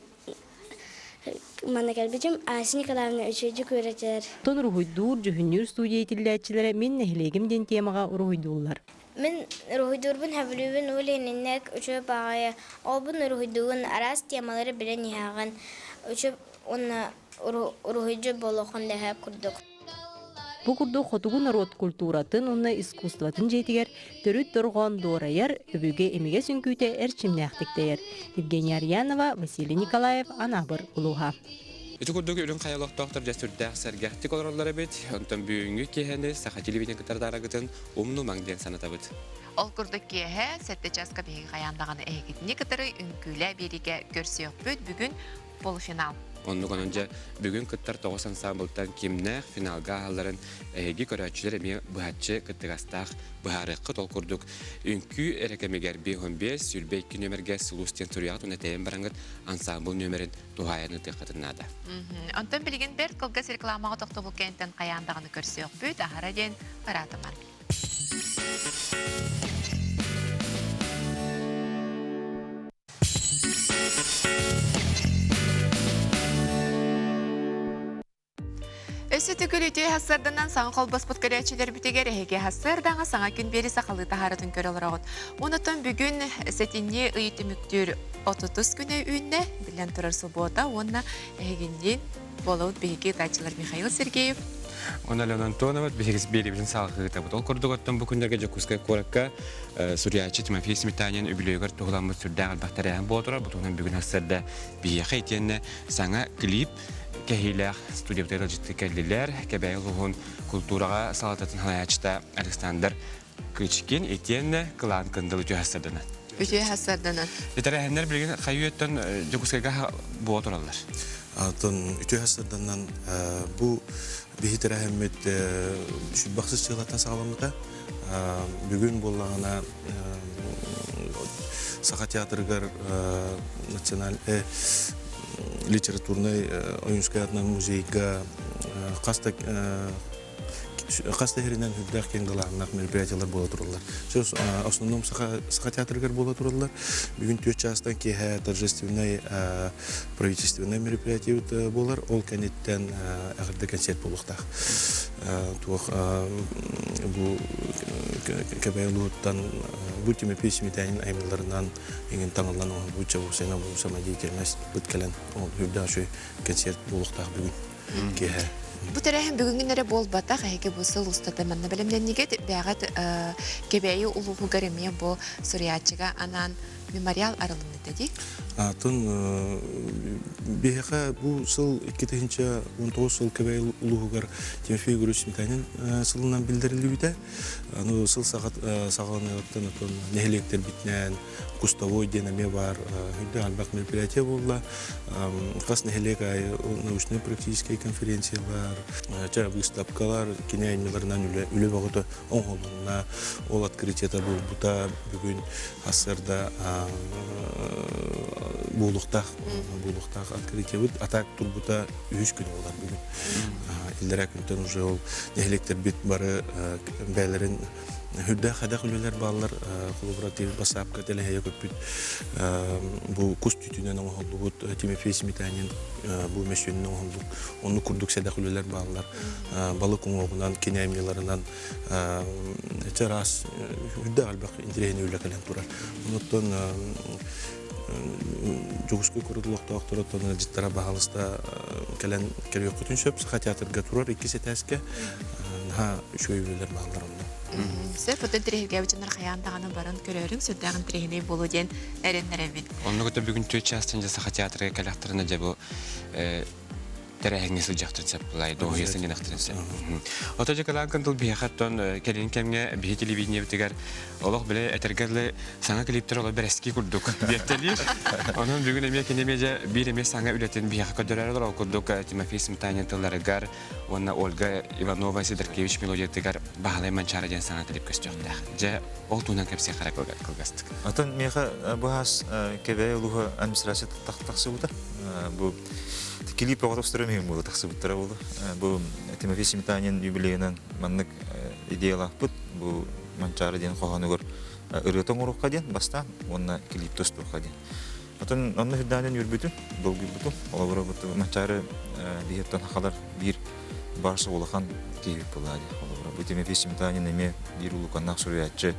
манна кәлбетім Асы Николаевны үшөйді көретер. Тон Рухуйдур жүхіннер студия етілдәтчілері мен нәхілегімден темаға Рухуйдулар. Мен Рухуйдурбын хәбілубін оленіннәк үшө бағая. Ол бұн Рухуйдуын арас темалары білен яған. Үшө оны Рухуйду болуқын дәхәп күрдік. Бу курду хотугу народ культуратын, онна искусстватын жетигер, төрүт торгон дораяр, өбүге эмиге сүнкүйте эрчимнәхтиктейер. Евгения Арьянова, Василий Николаев, Анабыр, Улуха. Ити курдук үлін қаялық доктор жастүрдәқ сәргәхтик оларолары бет, онтан бүйінгі кехені сақа телевиден кітардарағытын умну маңден санатабыт. Ол курдук кеhe, сәтті жасқа бейгі қаяндағаны әйгетіне кітары үнкүлі береге көрсеук бүт бүгін полуфинал. Онну кононжа бүгүн кыттар 9 ансамбльтан кимнэх финалга алларын эги көрөчүлөр эми быхатчы кыттыгастах быхарыккы толкурдук үнкү эрекемегер 15 сүрбейки нөмерге сулустен турият унетен бараңыт ансамбль нөмерин тухаяны тыкытынада. Онтон билген бер кылгас рекламага токтобул кенттен каяндаганы көрсөк бүт ахара ден баратыман. Өсі түгіліде хасырданан саңа қолбас бұткарячылар бітегер әйге хасырдаңа саңа күн бері сақалы тахаратын көр олырағыд. Онытын бүгін сәтінне ұйты мүктір 30 күні үйінне білен тұрар сұлбота, онына әйгенден болауыд бейге тачылар Михаил Сергеев. Он Алена Антонова, бегис бери билин салгыта бутол курдугаттан бу күндерге жокускай коракка Суриячи Тимофей Сметанин үбүлөгөр тугуламы сүрдөгөр бактариян болотура бутунан бүгүн хасырда бие хейтенне саңа клип кехилер студияда життикеллер кебейлугун культурага салататын хаячта Александр Кычкин этенне клан кындылы жахсадана. Үтө хасырдана. Этерехнер билген хаюеттен жокускайга болотуралар. Атын үтө хасырданан бу бихитер әхемет шүтбақсыз чығылаттан сағаламыда бүгін болағына Сақа театргар националь литературный ойыншкаятна музейга Қаста херинен хүддәқ кеңгілағынақ мероприятиялар бола тұралар. Сөз основном Сақа театргар бола тұралар. Бүгін 4 частан кеге торжественный правительственный мероприятия болар. Ол кәнеттен әғірді концерт болуқтақ. Бұл кәбәйлуыттан бұл Тимофей Сметанин аймыларынан еңін таңылдан оған бұл чабу сәйна бұл сама дейтермәс бүткәлін хүддәқ шөй концерт болуқтақ бүгін кеге. Бу тәрәһен бүгүнгеннәре болбата хәйге бусыл устатымны белемдән нигә бәгат кебәйе улугы гәрәмия бу Суриячыга анан мемориал арылыны деді. Атын беха бу сыл 2019 сыл кебей улугар Тимофей Григорьевич Сметанин сылынан билдирилибите. Аны сыл саганаттан атын нехелектер битнен кустовой денеме бар. Хүдде албак мероприятие болла. Кас нехелек научно-практические конференциялар, выставкалар, киноанималарынан үле багыты оңголуна ол открытиета бул бута бүгүн асырда булуктах открытие бит атак турбута 3 күн олар бүгүн. Илдерак күндөн уже ол нехелектер бит бары бәйләрен Хүдді қадақ үлелер балалар қолыбыратыр басапқа тәліхәйе көппіт. Бұл күз түтінен оңғылды бұд Тимофей Сметанин бұл мәшенінің оңғылды. Оны күрдік сәдақ үлелер балалар. Балық оңғынан, кенәймеларынан терас хүдді албақ интерегені үлі кәлен тұрар. Оныттан Жуғысқы көрділіқті оқтырыттан життара бағалыста кәлен кәрбек күтін шөп, сыға театрға тұрар, 2 сәтәске үшөй үлелер балалар онда. Сәр фотон тирехилге өчөнөр хаяндаганы барын көрөрүң, сөддагын тирехилей болу ден әреннер әбит. Онны көтө бүгүн 4 частын жасаха театрга калактырына жабу терехиңи сылжактыр сапылай, доғыйсын генақтырынсы. Ото жекалан кантыл бияхаттон келин кемге бие телевидение бітігер олық біле әтергерлі саңа клиптер олы бір әскі күрдік бияттелер. Onun бүгін әме кенемеже бір әме саңа үлетін бияқа көдірер ол күрдік Тимофей Сметанин тыларыгар, онна Ольга Иванова Сидоркевич мелодиятыгар бағалай манчары ден саңа тіліп көстіғді. Же ол туынан көпсе қара кылгастық. Атын меха бұхас кебе ұлығы администрация тақсы бұда. Бұл Килип поготовстырым было таксы буттара бу Тимофей Сметанин юбилейнен маннык идеялар бут бу манчары ден коганугор ырытың урукка ден бастан онна килип тостурка ден. Атын онны хидданен юрбүтүн долгу буту олабыра буту манчары диеттен хакалар бир барсы улахан кейип булады. Олабыра бу Тимофей Сметанин эме бир улуканнак суриятчы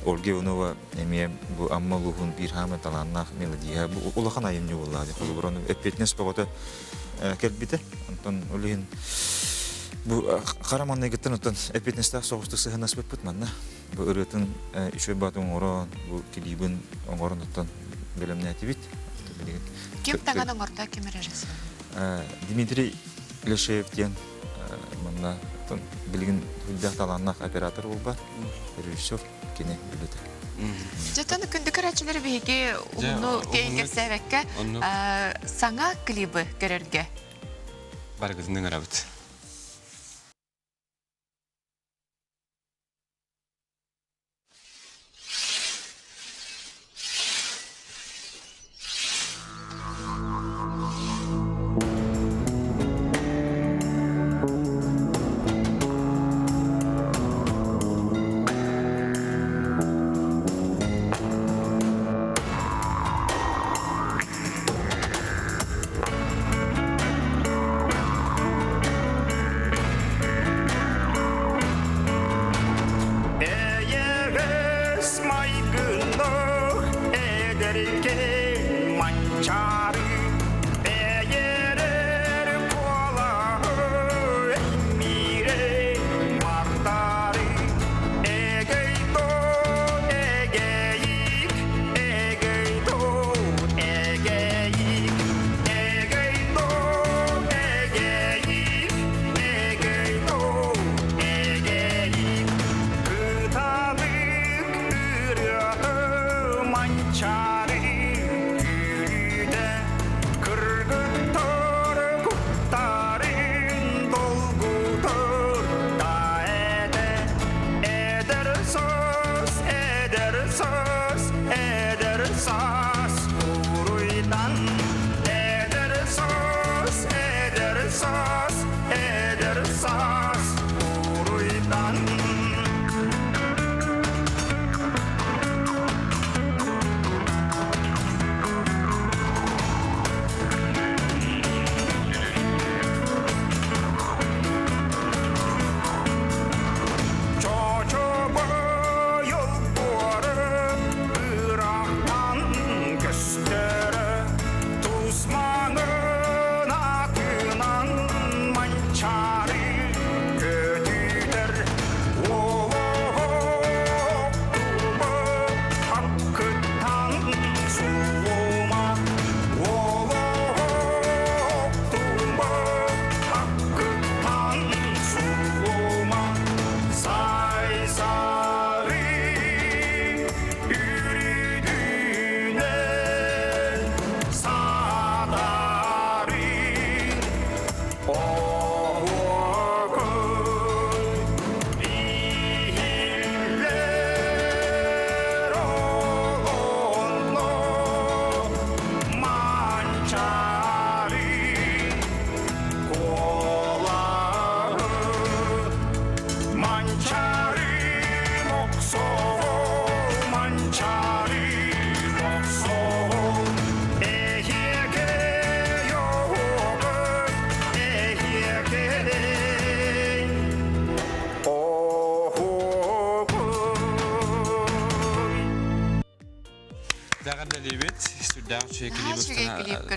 Ольга Иванова эме бу аммалухун бир хама таланнак мелодия бу улахан айымны булады. Олабыра эпетнес погота келбите антон улин бу караманны геттен антон эпетнестак согуштук сыгынас беппут манна бу ырытын ишөй батың орон бу килибин оңорон антон белемне атибит Ким таган оңорда кем режиссер? Дмитрий Лешеев ден манна антон билгин хүлдә таланнак оператор булба режиссер кине билете Жаттан күндік әрәтшілері бейге ұлыны кейінгер сәвәкке саңа клибі көрерге? Бар кызының арабыт.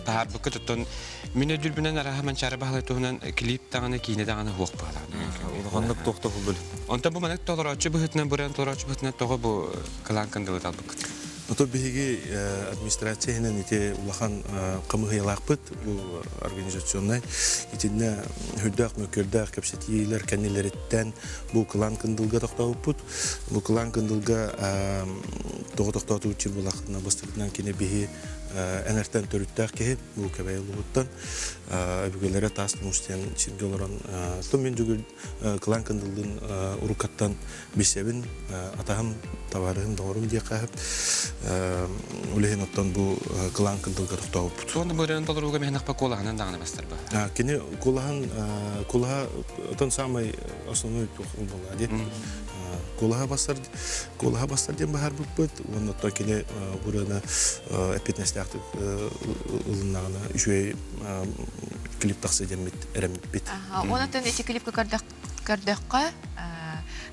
Tahar bu ketutun mine dürbünen araha mançara bahla tuhunan klip tağına kine tağına huok bağlan. Ulğanlık toxta hulul. Onta bu manak toleraçı bıhıtnan buran toleraçı bıhıtnan toğa bu kılan kandılı talbık. Ото биһиги администрацияһынан ите улахан камыһыялаакпыт бу организационный итинне хүддак мөкөрдак кепсетийлер кеннелереттен бу кылан кындылга токтооппут. Бу кылан кындылга токтотуучу булахына бастырдан кине биһи энертен төрүттак ке бу кебейлуттан өбүгөлөрө тастымыштен $10 мен жүгүл кылан кындылдын урукаттан бисебин атахым табарым доорум дие кахып улehen оттон бу кылан кындылга токтооппут. Сонда буран толоруга мехнак па колагынан дагына бастыр ба. Кине кулаха отон самый основной булады. Кулаха бастар дем бахар буппут. Онно то кине бурана эпитнестакты улуннагына үчөй клип таксы демит эрембит. Онотон эти клипке кардакка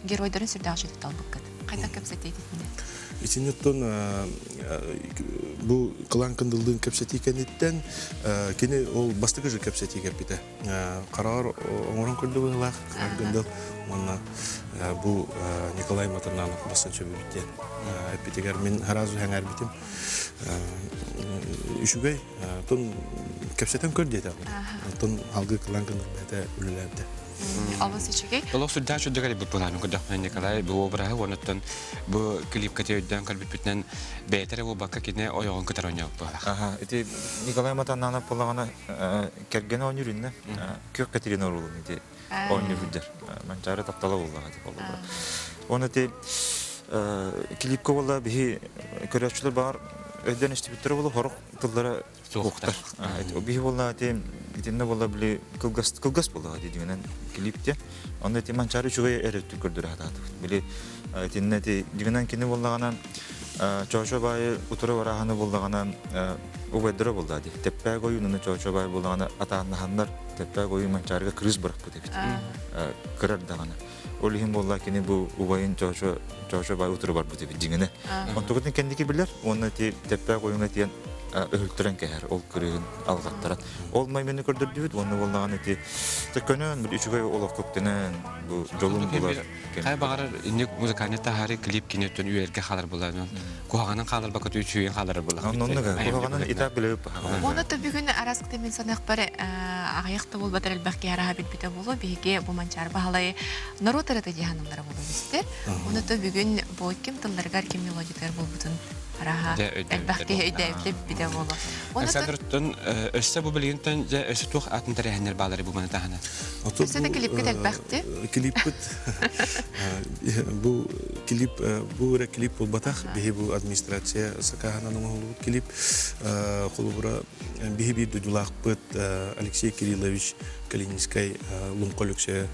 геройдарын сүрдагы жетип талбыккат. Кайда кепсетейт менен. Итинеттон бу кылан кындылдын кепсети экенеттен кини ол бастыгы же кепсети кепите. Карар оңорон көрдүгүлак кардындыл. Мана бу Николай Матырнанов басынча бүттен. Эпитегер мен харазу хаңар битим. Үшүгөй тон кепсетен көрдү. Тон алгы кылан кындылда үлүлөрдү. Алыс içige. Dolok sürdağ şu degeli bu planı kudak Nikolay bu obraha onutun bu klip katıyordun kalbit bitnen betere bu bakka kine oyoğun kadar oynayak bu. Aha, iti Nikolay Matanana polağına kergene oynurunne kök Katerina rolun iti oynurudder. Mançarı taptala oldu hadi oldu. Onu iti klip kovala bihi körüçler var. Öden işte bitir bolu horuk tıllara soğuktar. O bihi bolla iti itinde bolla bile kılgas bolla hadi diyorlar klipte. Onda iti mançarı çuğaya erettik gördür hadi. Bile itinde iti diyorlar ki ne bolla gana çoğuşa bayı utura varahanı bolla gana o vedra bolla hadi. Tepe koyunun çoğuşa bayı bolla gana atağında hanlar tepe koyun mançarıga kriz bırakıp dedi. Kırar da gana. Olihim bolla ki ne bu ubayın çoğuşa bayı utura var bu dedi dingene. Ontukun kendiki bilir. Onun iti tepe koyun etiyen öldüren keher ol kırığın algattıran. Olmay beni gördürdüğüt, onu bollağın eti. Tekönün bir üçüge olaf köktenen bu jolun bular. Kay bağırır, indik muzikaniyetta hari klip kinetten üyelge kalır bular. Kuhağının kalır bakıt üçüyen kalır bular. Onu kuhağının itap bile öp. Onu da bir gün araskıda men sanaq bare ayaqta bol batar elbaqi haraha bitbite bolu bege bu mançar bahalay narotara dihanımlara bolu ister. Onu da bir gün bu kim tıllargar kim melodiler bol butun haraha elbaqi ödevli bide bolu. Alexander'ın össe bu bilginden össe tuh atın terehner bağları bu bana tahana. Össe de klip gidelim bakti. Bu klip bu batah bihi bu administrasiya sakahana nomolu klip kulubura bihi bir dudulak put Alexey Kirillovich Kalininskay Lumkolukse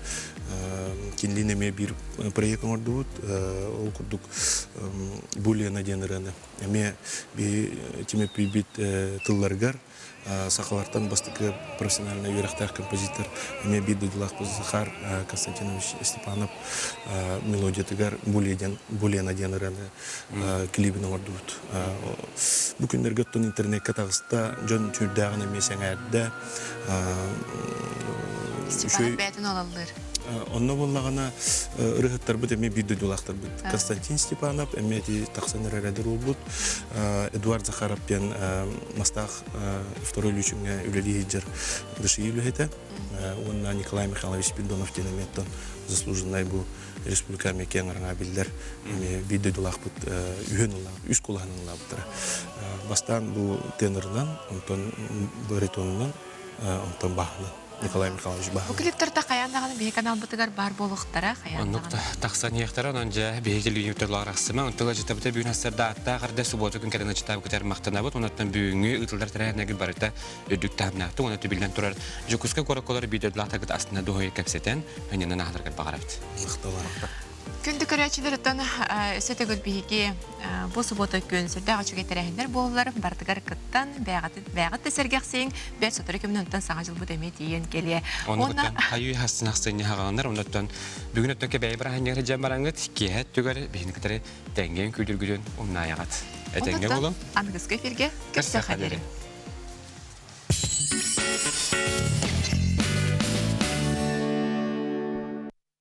kinlineme bir proyekt ordut o kurduk bulya nadenirane. Eme bir time pibit tıllargar сақалартан бастықы профессиональный юрақтар композитор эме бидудулах Захар Константинович Степанов мелодиятыгар более наденераны клибин ордут. Бу күндерге тон интернетке тагыста жон түрдагын эмесең әрді Степанов бәтін алалыр. Онно боллагана ырыхыттар бут эме бидудулахтар бут. Константин Степанов эме таксаныр эредер болбут. Эдуард Захаров пен мастах второй лючүнгө үлели хиджер дышыйлы хете. Онна Николай Михайлович Пиндонов денеметтон заслуженный бу республиками кең араңа билдер. Эме бидудулах бут үйөнүлла, үс куланынла буттар. Бастан бу тенорнан, онтон баритоннан, онтон бахнан. Николай Михайлович Бахов. Бу клиптерде каяндагы бей канал бутыгар бар болуктара Оннукта тахсан яхтара онжа бейгел юнтерлар аксыма онтыга житабыта бүгүн асарда атта гарда субботу күн керен читабы кетер мактанабыт онаттан бүгүнгү ытылдар тарайнагы барыта өдүк тамнакты оны түбилден турар жукуска короколор бидедлар тагыт астына дохой кепсетен ханянан ахларга багарабыт. Күндү көрәчилерден сөтөгөл биһиги бу суббота күн сөрдәгә чүгәтерәһендер булалар бардыгар кыттан бәгат тәсәргәксең бер сотыр көмнәнтән саңа жыл бу деме тиен келе. Оннан хаю хасынаксын ягаганнар оннан бүгүн өттөккә бәйбер ханьяр jambarаңыт киһәт түгәр бихинектере тәңген күдүргүдөн умнаягат. Этеңге булам. Ангыскы фирге кәсә хәдәре.